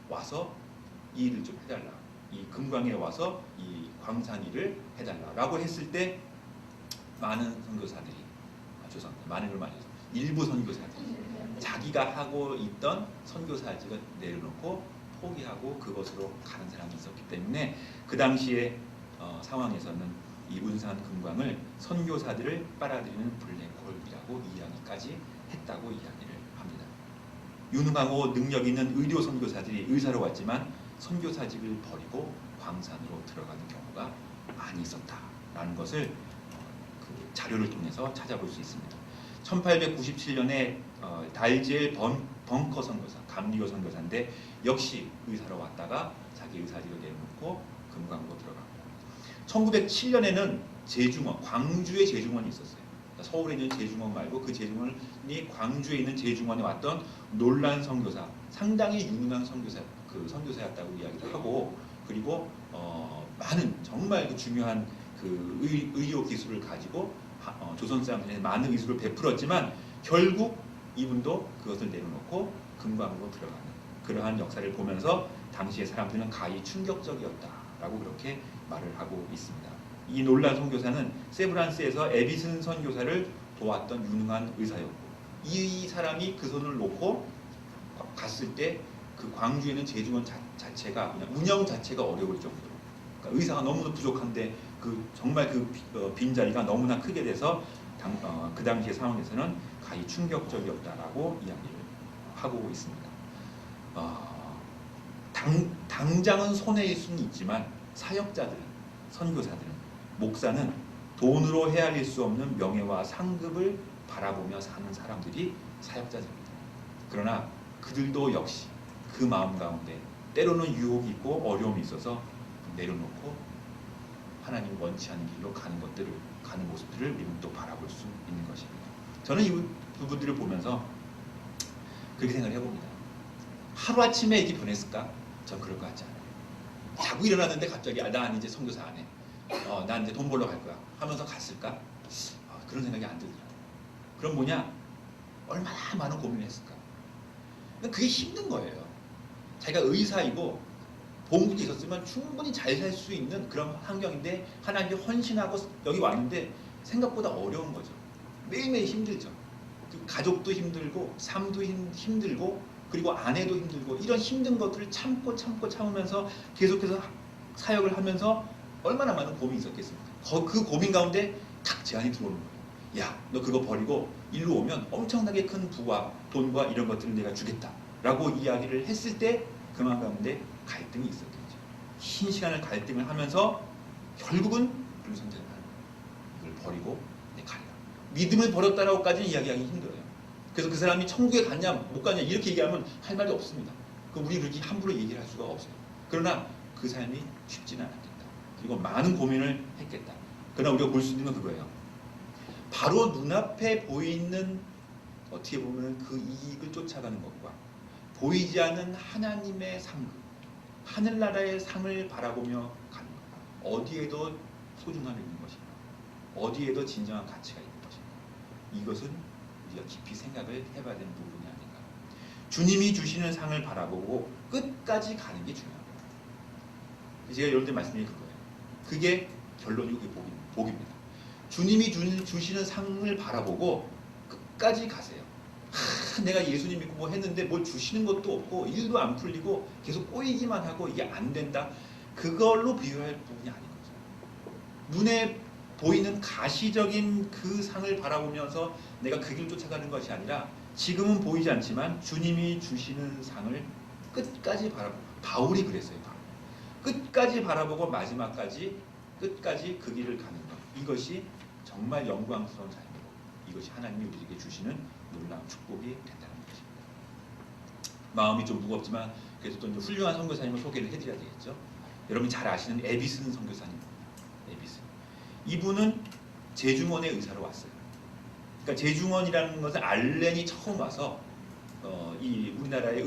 와서 이 일을 좀 해달라. 이 금광에 와서 이 광산 일을 해달라라고 했을 때 많은 선교사들이, 죄송합니다. 많은 걸 말해서 일부 선교사들이 자기가 하고 있던 선교사직을 내려놓고 포기하고 그것으로 가는 사람이 있었기 때문에 그 당시에 상황에서는 이 운산 금광을 선교사들을 빨아들이는 블랙홀이라고 이야기까지 했다고 이야기를 합니다. 유능하고 능력 있는 의료 선교사들이 의사로 왔지만 선교사직을 버리고 광산으로 들어가는 경우가 많이 있었다라는 것을 그 자료를 통해서 찾아볼 수 있습니다. 1897년에 달지엘 벙커 선교사, 감리교 선교사인데 역시 의사로 왔다가 자기 의사직을 내려놓고 금광으로 들어가고, 1907년에는 제중원, 광주에 제중원이 있었어요. 그러니까 서울에 있는 제중원 말고 그 제중원이 광주에 있는 제중원에 왔던 놀란 선교사, 상당히 유능한 선교사였다고 이야기를 하고, 그리고 많은 정말 그 중요한 그 의료 기술을 가지고 조선 사람들에게 많은 의술을 베풀었지만 결국 이분도 그것을 내려놓고 금광으로 들어가는 그러한 역사를 보면서 당시의 사람들은 가히 충격적이었다라고 그렇게 말을 하고 있습니다. 이 놀란 선교사는 세브란스에서 에비슨 선교사를 도왔던 유능한 의사였고, 이 사람이 그 손을 놓고 갔을 때 그 광주에 있는 제중원 자체가 그냥 운영 자체가 어려울 정도로, 그러니까 의사가 너무나 부족한데 그 정말 그 빈자리가 너무나 크게 돼서 그 당시의 상황에서는 가히 충격적이었다라고 이야기를 하고 있습니다. 당장은 손해일 수는 있지만 사역자들은, 선교사들은, 목사는 돈으로 헤아릴 수 없는 명예와 상급을 바라보며 사는 사람들이 사역자들입니다. 그러나 그들도 역시 그 마음 가운데 때로는 유혹이 있고 어려움이 있어서 내려놓고 하나님 원치 않는 길로 가는 모습들을 우리는 또 바라볼 수 있는 것입니다. 저는 이 부분들을 보면서 그렇게 생각을 해봅니다. 하루아침에 이게 변했을까? 전 그럴 것 같지 않아요. 자고 일어났는데 갑자기 난 이제 선교사 안 해. 난 이제 돈 벌러 갈 거야 하면서 갔을까? 그런 생각이 안 들더라고요. 그럼 뭐냐? 얼마나 많은 고민을 했을까? 근데 그게 힘든 거예요. 자기가 의사이고 본국에 있었으면 충분히 잘 살 수 있는 그런 환경인데 하나님께 헌신하고 여기 왔는데 생각보다 어려운 거죠. 매일매일 힘들죠. 가족도 힘들고 삶도 힘들고 그리고 아내도 힘들고 이런 힘든 것들을 참으면서 계속해서 사역을 하면서 얼마나 많은 고민이 있었겠습니까? 그 고민 가운데 탁 제안이 들어오는 거예요. 야, 너 그거 버리고 일로 오면 엄청나게 큰 부와 돈과 이런 것들을 내가 주겠다라고 이야기를 했을 때 그만 가운데 갈등이 있었겠죠. 긴 시간을 갈등을 하면서 결국은 그런 선택을 하는 거예요. 이걸 버리고 내 가리라. 믿음을 버렸다라고까지는 이야기하기 힘들어요. 그래서 그 사람이 천국에 갔냐 못 갔냐 이렇게 얘기하면 할 말이 없습니다. 우리 그렇게 함부로 얘기를 할 수가 없어요. 그러나 그 삶이 쉽지는 않았겠다. 그리고 많은 고민을 했겠다. 그러나 우리가 볼 수 있는 건 그거예요. 바로 눈앞에 보이는 어떻게 보면 그 이익을 쫓아가는 것과 보이지 않는 하나님의 상급, 하늘나라의 상을 바라보며 가는 것, 어디에도 소중함이 있는 것인가, 어디에도 진정한 가치가 있는 것인가, 이것은 우리의 우리가 깊이 생각을 해봐야 되는 부분이 아닌가. 주님이 주시는 상을 바라보고 끝까지 가는 게 중요합니다. 제가 여러분들 말씀드린 그거예요. 그게 결론이고 그게 복입니다. 주님이 주시는 상을 바라보고 끝까지 가세요. 내가 예수님 믿고 뭐 했는데 뭘 주시는 것도 없고 일도 안 풀리고 계속 꼬이기만 하고 이게 안 된다. 그걸로 비교할 부분이 아닌 거죠. 눈에 보이는 가시적인 그 상을 바라보면서 내가 그 길을 쫓아가는 것이 아니라 지금은 보이지 않지만 주님이 주시는 상을 끝까지 바라보고, 바울이 그랬어요. 바울. 끝까지 바라보고 마지막까지 끝까지 그 길을 가는 것, 이것이 정말 영광스러운 삶이고 이것이 하나님이 우리에게 주시는 놀라운 축복이 된다는 것입니다. 마음이 좀 무겁지만 그래도 또 훌륭한 선교사님을 소개를 해드려야 되겠죠. 여러분이 잘 아시는 에비슨 선교사님입니다. 에비슨. 이분은 제중원의 의사로 왔어요. 그러니까 제중원이라는 것은 알렌이 처음 와서 이 우리나라의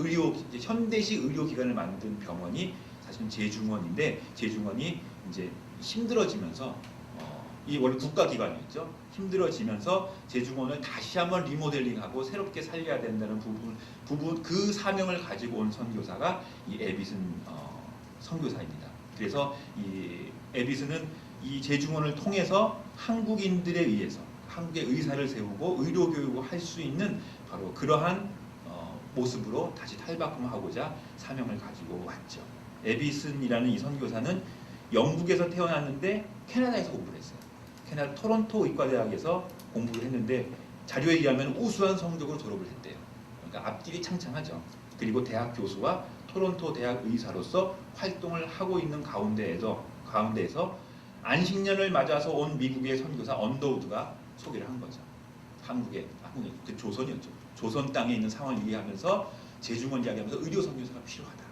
현대식 의료기관을 만든 병원이 사실은 제중원인데, 제중원이 이제 힘들어지면서 이 원래 국가기관이었죠. 힘들어지면서 제중원을 다시 한번 리모델링하고 새롭게 살려야 된다는 부분 그 사명을 가지고 온 선교사가 이 에비슨 선교사입니다. 그래서 이 에비슨은 이 제중원을 통해서 한국인들에 의해서 한국의 의사를 세우고 의료교육을 할 수 있는 바로 그러한 모습으로 다시 탈바꿈하고자 사명을 가지고 왔죠. 에비슨이라는 이 선교사는 영국에서 태어났는데 캐나다에서 공부를 했어요. 캐나다 토론토 의과대학에서 공부를 했는데 자료에 의하면 우수한 성적으로 졸업을 했대요. 그러니까 앞길이 창창하죠. 그리고 대학 교수와 토론토 대학 의사로서 활동을 하고 있는 가운데에서 안식년을 맞아서 온 미국의 선교사 언더우드가 소개를 한 거죠. 한국의 그 조선이었죠. 조선 땅에 있는 상황을 이해하면서 제중원 이야기하면서 의료 선교사가 필요하다.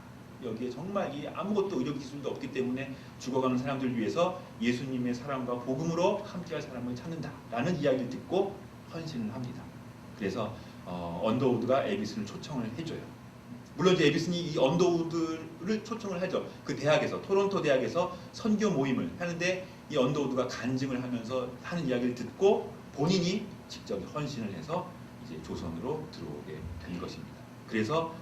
여기에 정말 아무것도 의료 기술도 없기 때문에 죽어가는 사람들을 위해서 예수님의 사랑과 복음으로 함께할 사람을 찾는다라는 이야기를 듣고 헌신을 합니다. 그래서 언더우드가 에비슨을 초청을 해줘요. 물론 이제 에비슨이 이 언더우드를 초청을 하죠. 그 대학에서, 토론토 대학에서 선교 모임을 하는데 이 언더우드가 간증을 하면서 하는 이야기를 듣고 본인이 직접 헌신을 해서 이제 조선으로 들어오게 된 것입니다. 그래서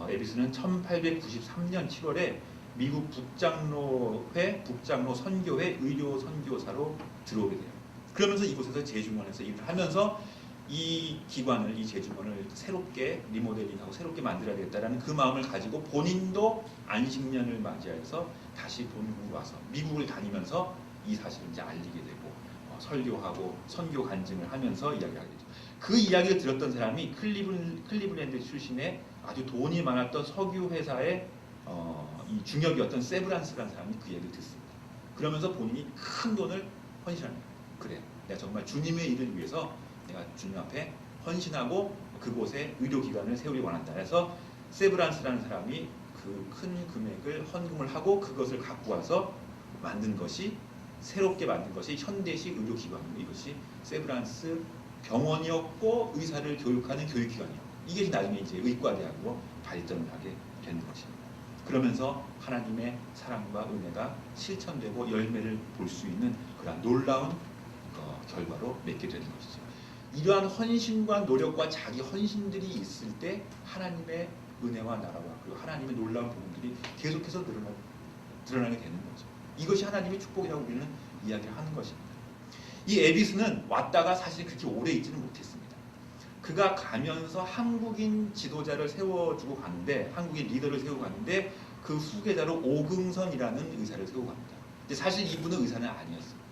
에비슨은 1893년 7월에 미국 북장로회, 북장로 선교회 의료 선교사로 들어오게 돼요. 그러면서 이곳에서 제중원에서 일을 하면서 이 기관을, 이 제중원을 새롭게 리모델링하고 새롭게 만들어야 되겠다라는 그 마음을 가지고 본인도 안식년을 맞이해서 다시 본국으로 와서 미국을 다니면서 이 사실을 이제 알리게 되고 설교하고 선교 간증을 하면서 이야기하게 되죠. 그 이야기를 들었던 사람이 클리블랜드 출신의 아주 돈이 많았던 석유 회사의 이 중역이었던 세브란스라는 사람이 그 얘기를 듣습니다. 그러면서 본인이 큰 돈을 헌신합니다. 그래, 내가 정말 주님의 일을 위해서 내가 주님 앞에 헌신하고 그곳에 의료기관을 세우기 원한다. 그래서 세브란스라는 사람이 그 큰 금액을 헌금을 하고 그것을 갖고 와서 만든 것이, 새롭게 만든 것이 현대식 의료기관이고, 이것이 세브란스 병원이었고 의사를 교육하는 교육기관이었고, 이게 나중에 이제 의과대학으로 발전을 하게 되는 것입니다. 그러면서 하나님의 사랑과 은혜가 실천되고 열매를 볼 수 있는 그런 놀라운 결과로 맺게 되는 것이죠. 이러한 헌신과 노력과 자기 헌신들이 있을 때 하나님의 은혜와 나라와 그리고 하나님의 놀라운 부분들이 계속해서 드러나게 되는 거죠. 이것이 하나님의 축복이라고 우리는 이야기를 하는 것입니다. 이 에비스는 왔다가 사실 그렇게 오래 있지는 못했습니다. 그가 가면서 한국인 지도자를 세워주고 가는데, 한국인 리더를 세우고 가는데 그 후계자로 오금선이라는 의사를 세우고 갑니다. 근데 사실 이분은 의사는 아니었어요.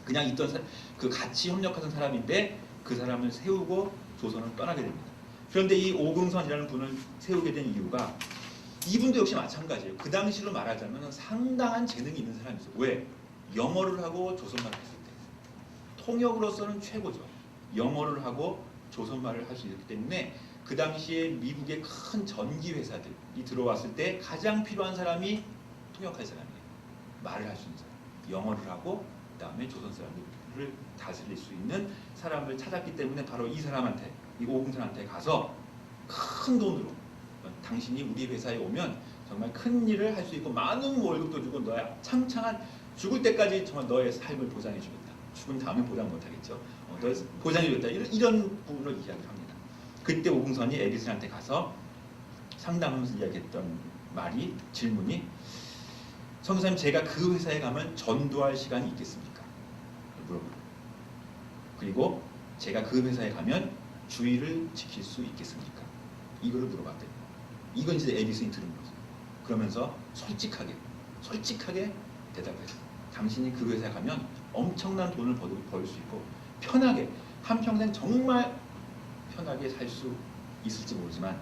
그냥 있던 그 같이 협력하던 사람인데 그 사람을 세우고 조선을 떠나게 됩니다. 그런데 이 오금선이라는 분을 세우게 된 이유가, 이분도 역시 마찬가지예요. 그 당시로 말하자면 상당한 재능이 있는 사람이었어요. 왜? 영어를 하고 조선말을 했을 때 통역으로서는 최고죠. 영어를 하고 조선말을 할 수 있기 때문에 그 당시에 미국의 큰 전기 회사들이 들어왔을 때 가장 필요한 사람이 통역할 사람이에요. 말을 할 수 있는 사람, 영어를 하고 그 다음에 조선 사람들을 다스릴 수 있는 사람을 찾았기 때문에 바로 이 사람한테, 이 오금선한테 가서 큰 돈으로, 당신이 우리 회사에 오면 정말 큰 일을 할 수 있고 많은 월급도 주고 너의 창창한, 죽을 때까지 정말 너의 삶을 보장해 주겠다. 죽은 다음에 보장 못하겠죠. 너 보장해줬다 이런 부분으로 이야기를 합니다. 그때 오궁선이 에디슨한테 가서 상담하면서 이야기했던 말이 질문이 선교사님 제가 그 회사에 가면 전도할 시간이 있겠습니까? 물어보고 그리고 제가 그 회사에 가면 주의를 지킬 수 있겠습니까? 이거를 물어봤대요. 이건 이제 에디슨이 들은 거죠. 그러면서 솔직하게 대답해요. 당신이 그 회사에 가면 엄청난 돈을 벌 수 있고 편하게 한평생 정말 편하게 살 수 있을지 모르지만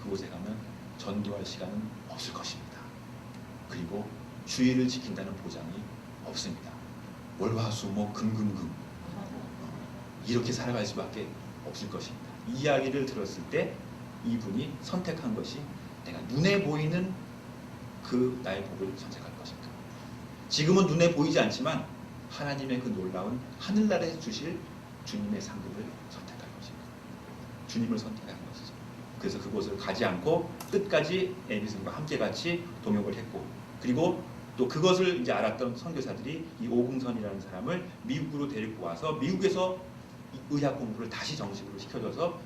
그곳에 가면 전도할 시간은 없을 것입니다. 그리고 주의를 지킨다는 보장이 없습니다. 월화수목 금금금 이렇게 살아갈 수밖에 없을 것입니다. 이 이야기를 들었을 때 이분이 선택한 것이 내가 눈에 보이는 그 나의 복을 선택할 것인가. 지금은 눈에 보이지 않지만 하나님의 그 놀라운 하늘나라에서 주실 주님의 상급을 선택할 것인가. 주님을 선택한 것이죠. 그래서 그곳을 가지 않고 끝까지 에디슨과 함께 같이 동역을 했고 그리고 또 그것을 이제 알았던 선교사들이 이 오궁선이라는 사람을 미국으로 데리고 와서 미국에서 의학 공부를 다시 정식으로 시켜줘서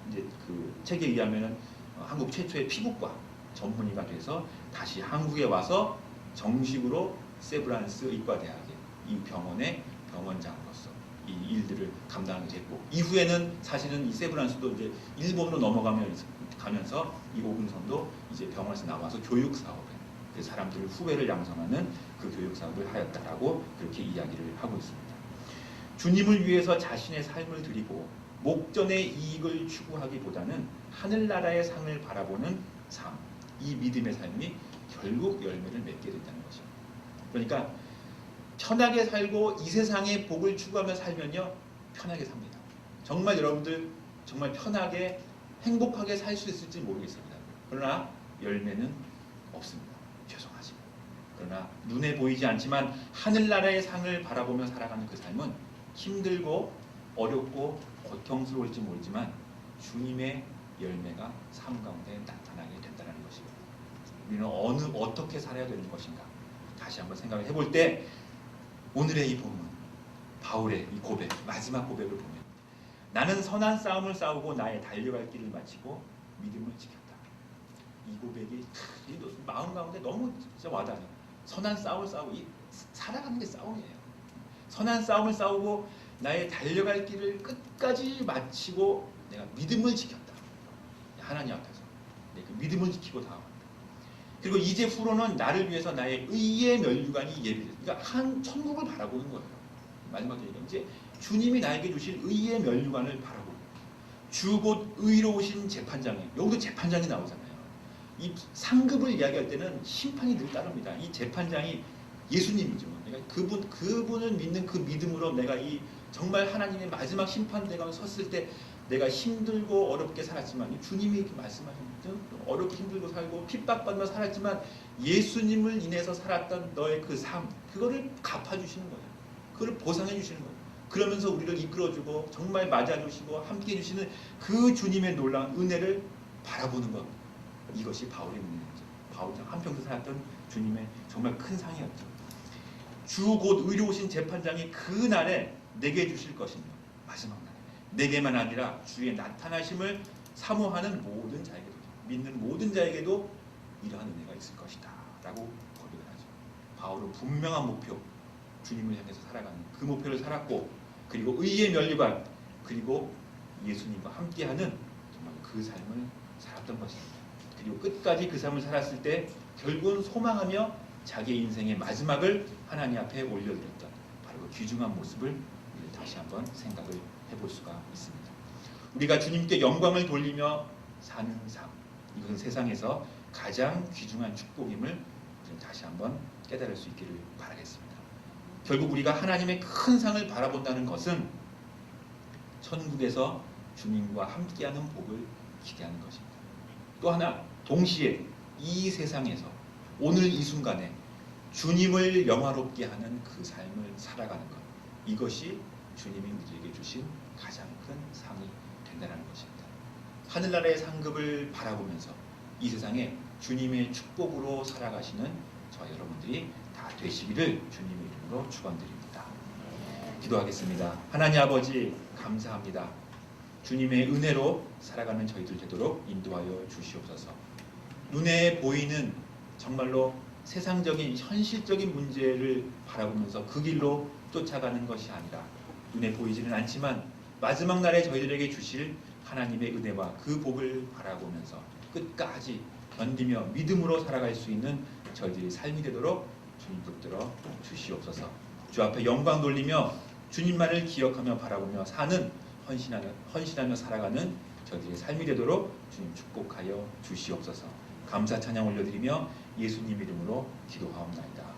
이제 그 책에 의하면은 한국 최초의 피부과 전문의가 돼서 다시 한국에 와서 정식으로 세브란스 의과대학의 이 병원의 병원장으로서 이 일들을 감당하게 됐고 이후에는 사실은 이 세브란스도 이제 일본으로 가면서 이 오궁선도 이제 병원에서 나와서 교육 사업에 그 사람들을 후배를 양성하는 그 교육 사업을 하였다라고 그렇게 이야기를 하고 있습니다. 주님을 위해서 자신의 삶을 드리고 목전의 이익을 추구하기보다는 하늘나라의 상을 바라보는 삶, 이 믿음의 삶이 결국 열매를 맺게 된다는 것입니다. 그러니까 편하게 살고 이 세상의 복을 추구하며 살면요 편하게 삽니다. 정말 여러분들 정말 편하게 행복하게 살 수 있을지 모르겠습니다. 그러나 열매는 없습니다. 죄송하지만. 그러나 눈에 보이지 않지만 하늘나라의 상을 바라보며 살아가는 그 삶은 힘들고 어렵고 고통스러울지 모르지만 주님의 열매가 삶 가운데 나타나게 된다는 것입니다. 우리는 어떻게 살아야 되는 것인가 다시 한번 생각을 해볼 때 오늘의 이 본문 바울의 이 고백 마지막 고백을 보면 나는 선한 싸움을 싸우고 나의 달려갈 길을 마치고 믿음을 지켰다. 이 고백이 마음 가운데 너무 진짜 와닿아요. 선한 싸움을 싸우고 살아가는 게 싸움이에요. 선한 싸움을 싸우고 나의 달려갈 길을 끝까지 마치고 내가 믿음을 지켰다. 하나님 앞에서 그 믿음을 지키고 나아간다. 그리고 이제 후로는 나를 위해서 나의 의의 면류관이 예비됐다. 그러니까 한 천국을 바라보는 거예요. 마지막 얘기가 이제 주님이 나에게 주실 의의 면류관을 바라보고 주 곧 의로우신 재판장이 여기도 재판장이 나오잖아요. 이 상급을 이야기할 때는 심판이 늘 따릅니다. 이 재판장이 예수님이죠. 그러니까 그분을 믿는 그 믿음으로 내가 이 정말 하나님의 마지막 심판대가 섰을 때 내가 힘들고 어렵게 살았지만 주님이 이렇게 말씀하시는 어렵게 힘들고 살고 핍박받며 살았지만 예수님을 인해서 살았던 너의 그 삶 그거를 갚아주시는 거예요. 그걸 보상해 주시는 거예요. 그러면서 우리를 이끌어주고 정말 맞아주시고 함께 해주시는 그 주님의 놀라운 은혜를 바라보는 것 이것이 바울의 은혜였죠. 바울이 한평생 살았던 주님의 정말 큰 상이었죠. 주 곧 의로우신 재판장이 그 날에 내게 주실 것이며 마지막 날 내게만 아니라 주의 나타나심을 사모하는 모든 자에게도 믿는 모든 자에게도 이러한 은혜가 있을 것이다 라고 고백을 하죠. 바울은 분명한 목표 주님을 향해서 살아가는 그 목표를 살았고 그리고 의의 면류관 그리고 예수님과 함께하는 정말 그 삶을 살았던 것입니다. 그리고 끝까지 그 삶을 살았을 때 결국은 소망하며 자기 인생의 마지막을 하나님 앞에 올려드렸던 바로 그 귀중한 모습을 다시 한번 생각을 해볼 수가 있습니다. 우리가 주님께 영광을 돌리며 사는 삶 이것은 세상에서 가장 귀중한 축복임을 다시 한번 깨달을 수 있기를 바라겠습니다. 결국 우리가 하나님의 큰 상을 바라본다는 것은 천국에서 주님과 함께하는 복을 기대하는 것입니다. 또 하나 동시에 이 세상에서 오늘 이 순간에 주님을 영화롭게 하는 그 삶을 살아가는 것 이것이 주님이 우리에게 주신 가장 큰 상이 된다는 것입니다. 하늘나라의 상급을 바라보면서 이 세상에 주님의 축복으로 살아가시는 저 여러분들이 다 되시기를 주님의 이름으로 축원드립니다. 기도하겠습니다. 하나님 아버지 감사합니다. 주님의 은혜로 살아가는 저희들 되도록 인도하여 주시옵소서. 눈에 보이는 정말로 세상적인 현실적인 문제를 바라보면서 그 길로 쫓아가는 것이 아니라 눈에 보이지는 않지만 마지막 날에 저희들에게 주실 하나님의 은혜와 그 복을 바라보면서 끝까지 견디며 믿음으로 살아갈 수 있는 저희들의 삶이 되도록 주님 붙들어 주시옵소서. 주 앞에 영광 돌리며 주님만을 기억하며 바라보며 사는 헌신하며 살아가는 저희들의 삶이 되도록 주님 축복하여 주시옵소서. 감사 찬양 올려드리며 예수님 이름으로 기도하옵나이다.